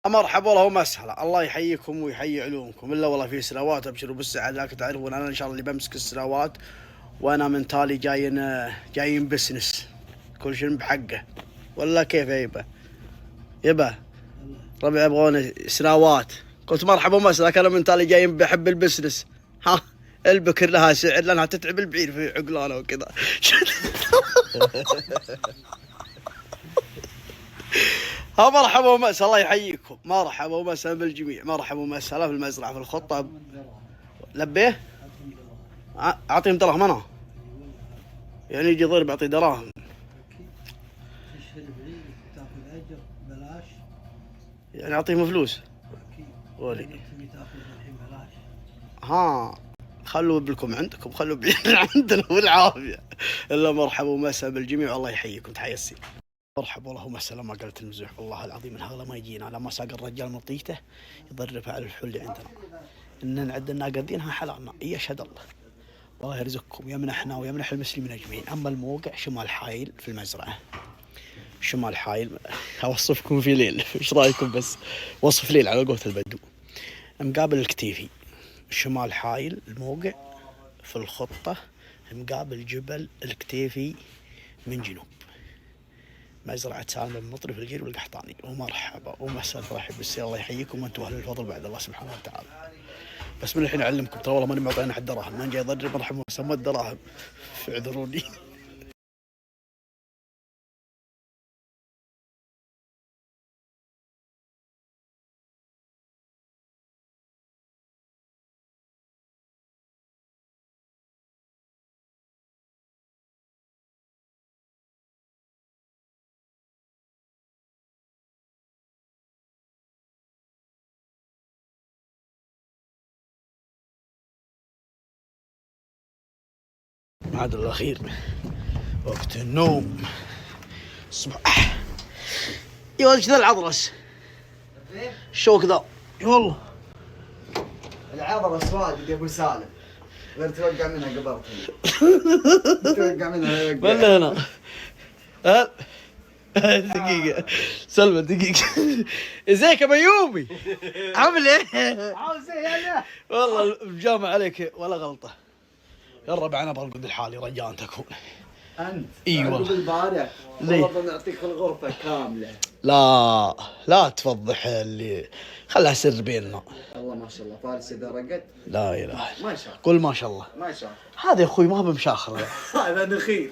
مرحبا والله ومسهلا، الله يحييكم ويحيي علومكم. الا والله في سنوات ابشروا بالسعادة، لكن تعرفون انا ان شاء الله اللي بمسك السنوات، وانا من تالي جايين بسنس، كل شيء بحقه. ولا كيف يا يبا ربع يبغون سنوات. قلت مرحبا ومسهلا، انا من تالي جايين بحب البسنس. ها البكر لها سعر لانها تتعب البعير في عقلانه وكذا. ها مرحبا ومسهلا، الله يحييكم. مرحبا ومسهلا بالجميع، مرحبا ومسهلا في المزرعة في الخطة. لبيه اعطيهم دراهم انا، يعني يجي ضرب اعطي دراهم. يعني اعطيهم فلوس ولي. ها خلوا ابنكم عندكم، خلوا ابننا عندنا والعافية. الا مرحبا ومسهلا بالجميع والله يحييكم. تحية السين. مرحبا والله ومسهلا. ما قلت المزح والله العظيم الهغله ما يجينا لما ساق الرجال مطيته يضربها على الحل اللي عندنا. ان نعد الناقه دينها حلالنا يشهد الله. الله يرزقكم يمنحنا ويمنح المسلمين اجمعين. اما الموقع شمال حايل في المزرعه، شمال حايل. اوصفكم في ليل، ايش رايكم؟ بس وصف ليل على قولة البدو. مقابل الكتيفي، شمال حايل الموقع في الخطه، مقابل جبل الكتيفي من جنوب. مزرعة سالم بن مطرف الجير والقحطاني. ومرحبا ومسهلا، رحب بالسير. الله يحييكم وانتم اهل الفضل بعد الله سبحانه وتعالى. بس من الحين اعلمكم ترى والله ماني معطينا حد دراهم، ما جاي اضرب. مرحبا ومسهلا الدراهم، اعذروني. الميعاد الاخير وقت النوم. الصبح يا ولد ذا العضرس الشوك ذا والله العضرس واجد يا ابو سالم، غير توقع منها قبرت. توقع منها ولا هنا. دقيقة سلمى دقيقة. ازيك يا بيومي؟ عامل ايه؟ عاوز ايه؟ والله الجامع عليك ولا غلطة. يا ربع انا ابغى القد لحالي رجاء تكون. انت اي والله بالبارح والله بنعطيك الغرفة كاملة. لا تفضح اللي، خلها سر بيننا. الله ما شاء الله فارس اذا رقد. لا اله ما شاء الله. قل ما شاء الله. ما شاء الله هذا يا اخوي ما هو بمشاخر. هذا نخيل.